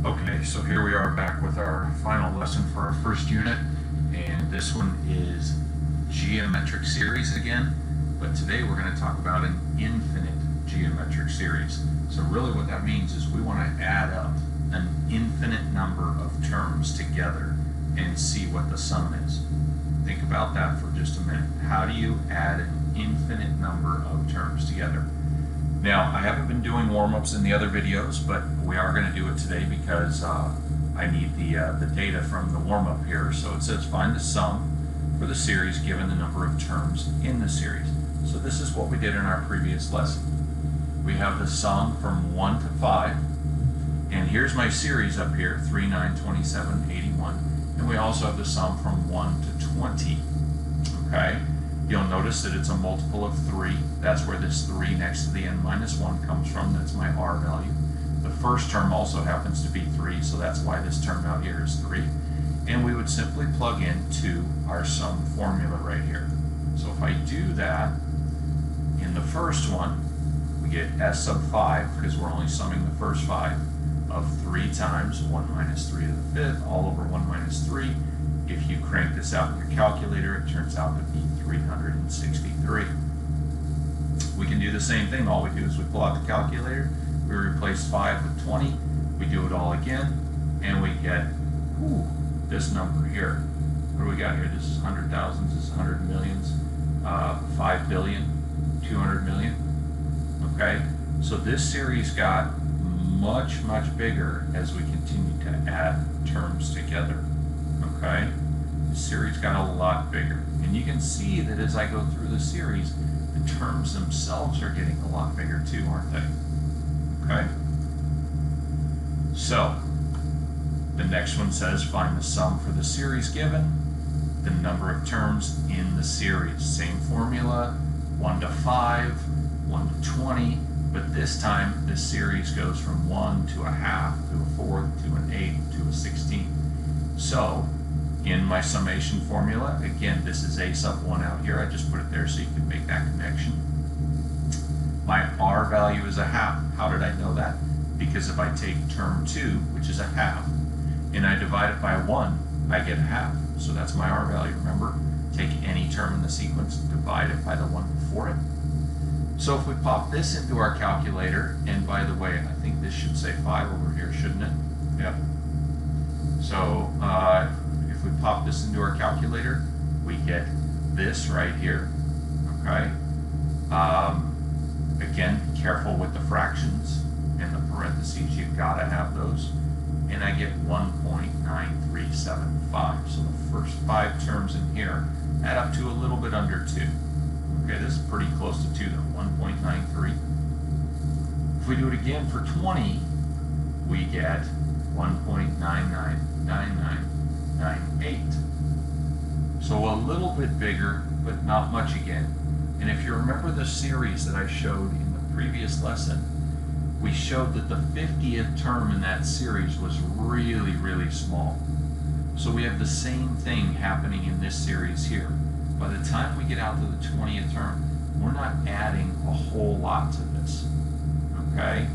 Okay, so here we are back with our final lesson for our first unit, and this one is geometric series again, but today we're going to talk about an infinite geometric series. So really what that means is we want to add up an infinite number of terms together and see what the sum is. Think about that for just a minute. How do you add an infinite number of terms together? Now, I haven't been doing warm-ups in the other videos, but we are going to do it today because I need the data from the warm-up here. So it says find the sum for the series given the number of terms in the series. So this is what we did in our previous lesson. We have the sum from 1 to 5, and here's my series up here, 3, 9, 27, 81, and we also have the sum from 1 to 20, okay? You'll notice that it's a multiple of 3. That's where this 3 next to the n minus 1 comes from. That's my r value. The first term also happens to be 3, so that's why this term out here is 3. And we would simply plug into our sum formula right here. So if I do that, in the first one, we get s sub 5, because we're only summing the first 5, of 3 times 1 minus 3 to the 5th, all over 1 minus 3. If you crank this out in your calculator, it turns out to be 363. We can do the same thing. All we do is we pull out the calculator, we replace 5 with 20, we do it all again, and we get this number here. What do we got here? This is 100,000s, this is 100 millions, 5 billion, 200 million. Okay, so this series got much, much bigger as we continue to add terms together. Okay, the series got a lot bigger, and you can see that as I go through the series, the terms themselves are getting a lot bigger too, aren't they? Okay, so the next one says find the sum for the series given the number of terms in the series. Same formula, 1 to 5, 1 to 20, but this time this series goes from 1 to a half, to a fourth, to an eighth, to a 16th. So in my summation formula, again, this is a sub 1 out here. I just put it there so you can make that connection. My r value is a half. How did I know that? Because if I take term 2, which is a half, and I divide it by 1, I get a half. So that's my r value, remember? Take any term in the sequence, divide it by the one before it. So if we pop this into our calculator, and by the way, I think this should say 5 over here, shouldn't it? Yep. So if we pop this into our calculator, we get this right here, okay? Again, be careful with the fractions and the parentheses, you've got to have those. And I get 1.9375. So the first 5 terms in here add up to a little bit under 2. Okay, this is pretty close to 2 though, 1.93. If we do it again for 20, we get 1.999998. So a little bit bigger, but not much again. And if you remember the series that I showed in the previous lesson, we showed that the 50th term in that series was really, really small. So we have the same thing happening in this series here. By the time we get out to the 20th term, we're not adding a whole lot to this, okay?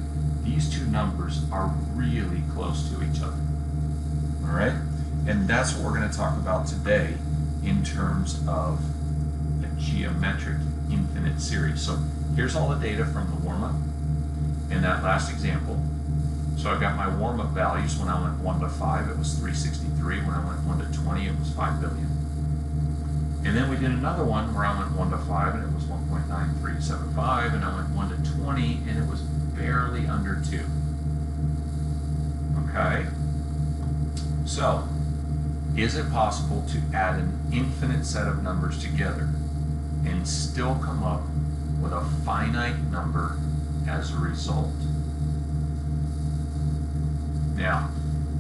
These two numbers are really close to each other, all right? And that's what we're going to talk about today in terms of a geometric infinite series. So here's all the data from the warm-up in that last example. So I've got my warm-up values. When I went 1 to 5, it was 363. When I went 1 to 20, it was 5 billion. And then we did another one where I went 1 to 5, and it was 1.9375, and I went 1 to 20, and it was barely under 2. Okay? So, is it possible to add an infinite set of numbers together and still come up with a finite number as a result? Now,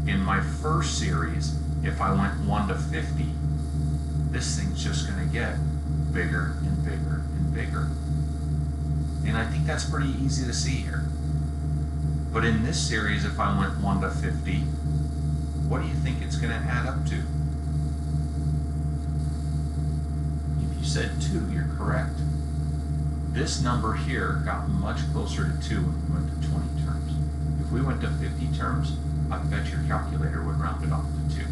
in my first series, if I went 1 to 50, this thing's just going to get bigger and bigger and bigger. And I think that's pretty easy to see here. But in this series, if I went 1 to 50, what do you think it's going to add up to? If you said 2, you're correct. This number here got much closer to 2 when we went to 20 terms. It If we went to 50 terms, I bet your calculator would round it off to 2.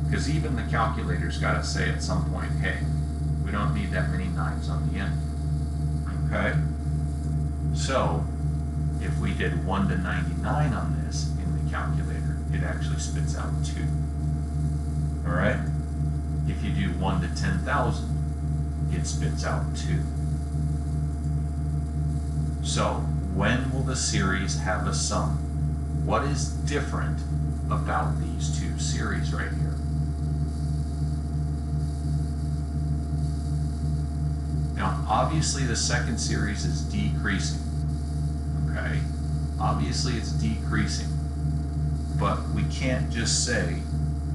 Because even the calculator's got to say at some point, hey, we don't need that many 9s on the end. Okay? So, if we did 1 to 99 on this in the calculator, it actually spits out 2. Alright? If you do 1 to 10,000, it spits out 2. So, when will the series have a sum? What is different about these two series right here? Now, obviously the second series is decreasing, okay? Obviously it's decreasing, but we can't just say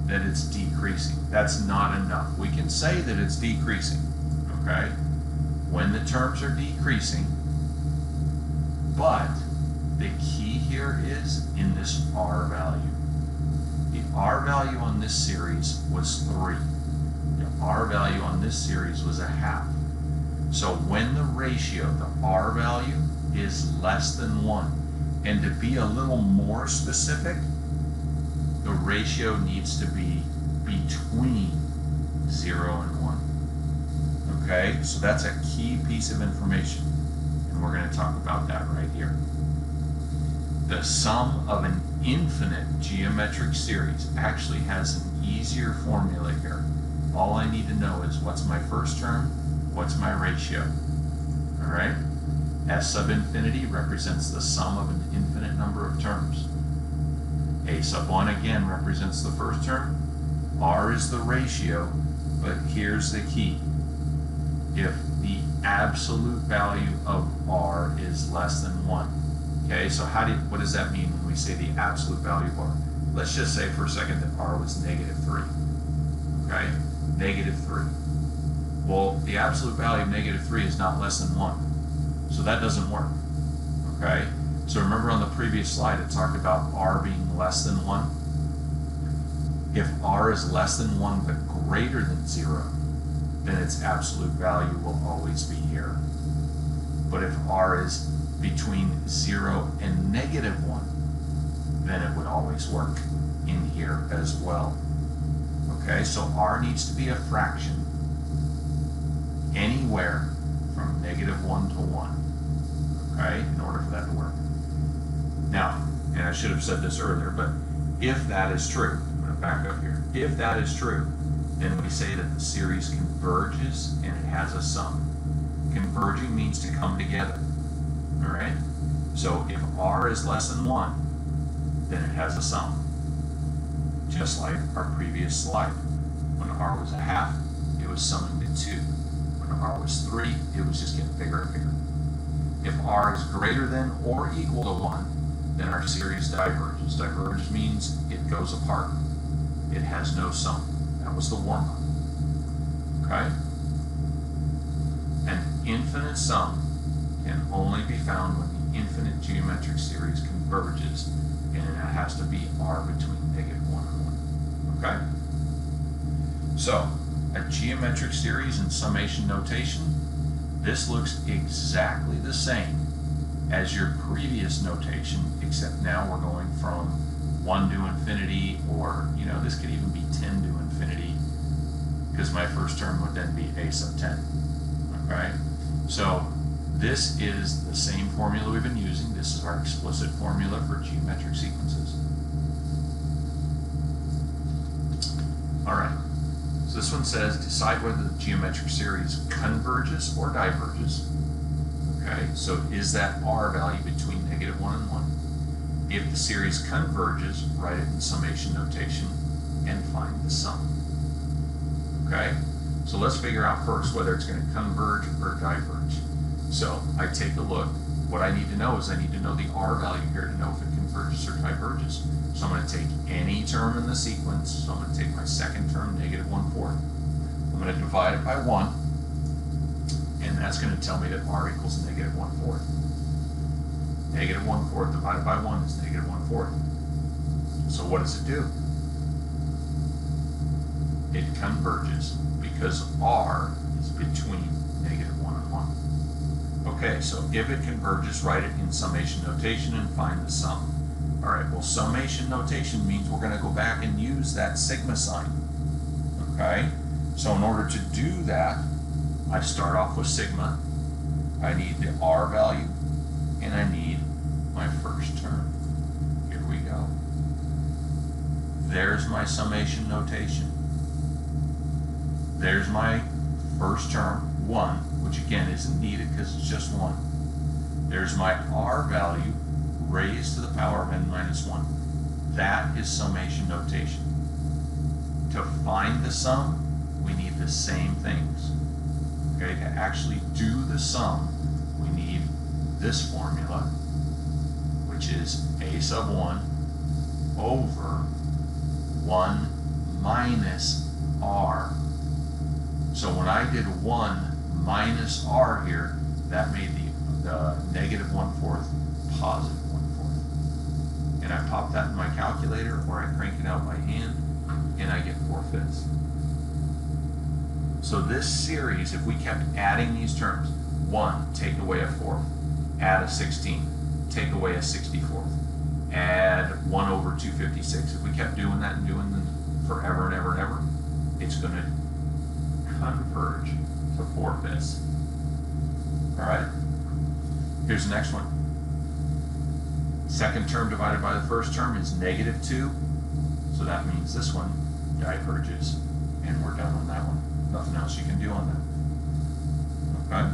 that it's decreasing. That's not enough. We can say that it's decreasing, okay? When the terms are decreasing, but the key here is in this R value. The R value on this series was 3. The R value on this series was 1/2. So when the ratio, the R value, is less than 1, and to be a little more specific, the ratio needs to be between 0 and 1. Okay, so that's a key piece of information, and we're going to talk about that right here. The sum of an infinite geometric series actually has an easier formula here. All I need to know is what's my first term, what's my ratio. All right? S sub infinity represents the sum of an infinite number of terms. A sub 1 again represents the first term. R is the ratio, but here's the key. If the absolute value of R is less than 1. Okay, so what does that mean when we say the absolute value of R? Let's just say for a second that R was -3. Okay, -3. Well, the absolute value of -3 is not less than 1. So that doesn't work. Okay, so remember on the previous slide it talked about R being less than 1? If R is less than 1 but greater than 0, then its absolute value will always be here. But if R is between 0 and -1, then it would always work in here as well. Okay, so R needs to be a fraction anywhere from -1 to 1, okay, in order for that to work. Now, and I should have said this earlier, but if that is true, I'm going to back up here. If that is true, then we say that the series converges and it has a sum. Converging means to come together. All right, so if R is less than 1, then it has a sum. Just like our previous slide. When R was 1/2, it was summing to 2. When R was 3, it was just getting bigger and bigger. If R is greater than or equal to 1, then our series diverges. Diverge means it goes apart. It has no sum. That was the warm-up. Okay? An infinite sum can only be found when the infinite geometric series converges, and it has to be R between -1 and 1. Okay? So, a geometric series in summation notation, this looks exactly the same as your previous notation, except now we're going from 1 to infinity, or, you know, this could even be 10 to infinity, because my first term would then be a sub 10. Okay? So, this is the same formula we've been using. This is our explicit formula for geometric sequences. All right, so this one says decide whether the geometric series converges or diverges. Okay, so is that R value between -1 and 1? If the series converges, write it in summation notation and find the sum. Okay, so let's figure out first whether it's going to converge or diverge. So I take a look. What I need to know is I need to know the R value here to know if it converges or diverges. So I'm going to take any term in the sequence. So I'm going to take my second term, -1/4. I'm going to divide it by 1. And that's going to tell me that R equals -1/4. -1/4 divided by 1 is -1/4. So what does it do? It converges because R is between -1 and 1. Okay, so if it converges, write it in summation notation and find the sum. All right, well, summation notation means we're going to go back and use that sigma sign. Okay, so in order to do that, I start off with sigma. I need the R value, and I need my first term. Here we go. There's my summation notation. There's my first term, 1, which again isn't needed because it's just 1. There's my R value raised to the power of n minus 1. That is summation notation. To find the sum, we need the same things. Okay, to actually do the sum, we need this formula, which is a sub 1 over 1 minus R. So when I did 1 minus R here, that made the negative 1/4 positive 1/4. And I pop that in my calculator, or I crank it out by hand, and I get 4/5. So this series, if we kept adding these terms, 1, take away a 4th, add a 16th, take away a 64th, add 1 over 256. If we kept doing that and doing them forever and ever and ever, it's going to converge to 4/5. All right, here's the next one. Second term divided by the first term is -2, so that means this one diverges, and we're done on that one. Nothing else you can do on that. Okay?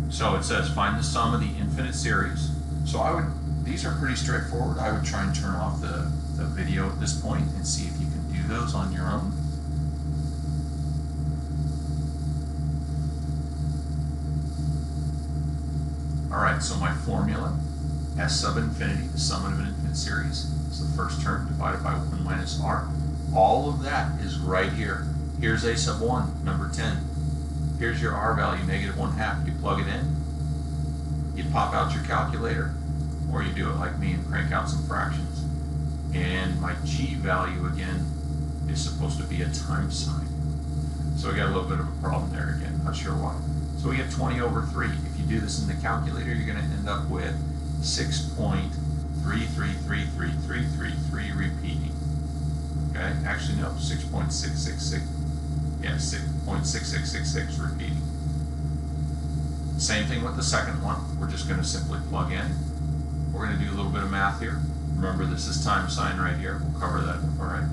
So it says find the sum of the infinite series. So these are pretty straightforward. I would try and turn off the video at this point and see if you can do those on your own. All right, so my formula, S sub infinity, the sum of an infinite series, is the first term divided by 1 minus R. All of that is right here. Here's a sub 1, number 10. Here's your R value, -1/2. You plug it in, you pop out your calculator, or you do it like me and crank out some fractions. And my G value, again, is supposed to be a times sign. So we got a little bit of a problem there again, not sure why. So we get 20 over 3. If you do this in the calculator, you're going to end up with 6.333333 repeating. Okay, actually no, 6.666. Yeah, 6.6666 repeating. Same thing with the second one. We're just going to simply plug in. We're going to do a little bit of math here. Remember, this is time sign right here. We'll cover that, all right?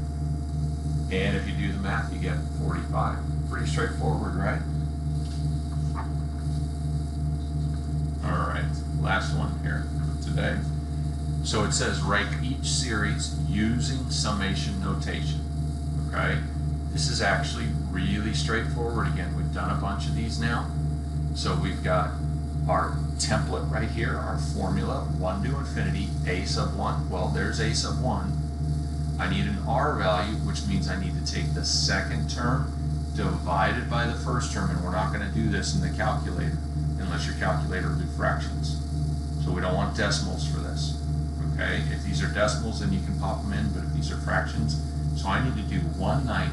And if you do the math, you get 45. Pretty straightforward, right? All right, last one here for today. So it says write each series using summation notation, okay? This is actually really straightforward. Again, we've done a bunch of these now. So we've got our template right here, our formula, 1 to infinity, a sub 1. Well, there's a sub 1. I need an R value, which means I need to take the second term divided by the first term, and we're not going to do this in the calculator unless your calculator will do fractions. So we don't want decimals for this, okay? If these are decimals, then you can pop them in, but if these are fractions, so I need to do 1/9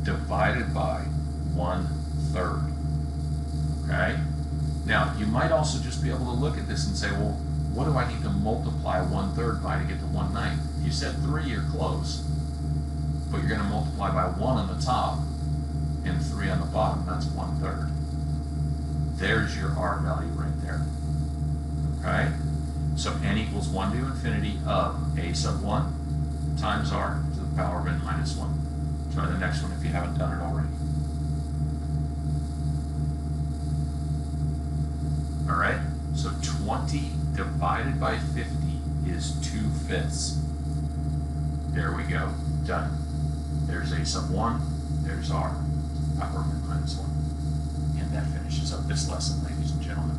divided by 1/3, okay? Now, you might also just be able to look at this and say, well, what do I need to multiply 1/3 by to get to 1/9? You said 3, you're close, but you're going to multiply by 1 on the top and 3 on the bottom. That's 1/3. There's your R value right there. Okay? So n equals 1 to infinity of a sub 1 times R to the power of n minus 1. Try the next one if you haven't done it already. All right? So 20 divided by 50 is 2/5. There we go. Done. There's a sub 1. There's R. Power of n minus 1. And that finishes up this lesson, ladies and gentlemen.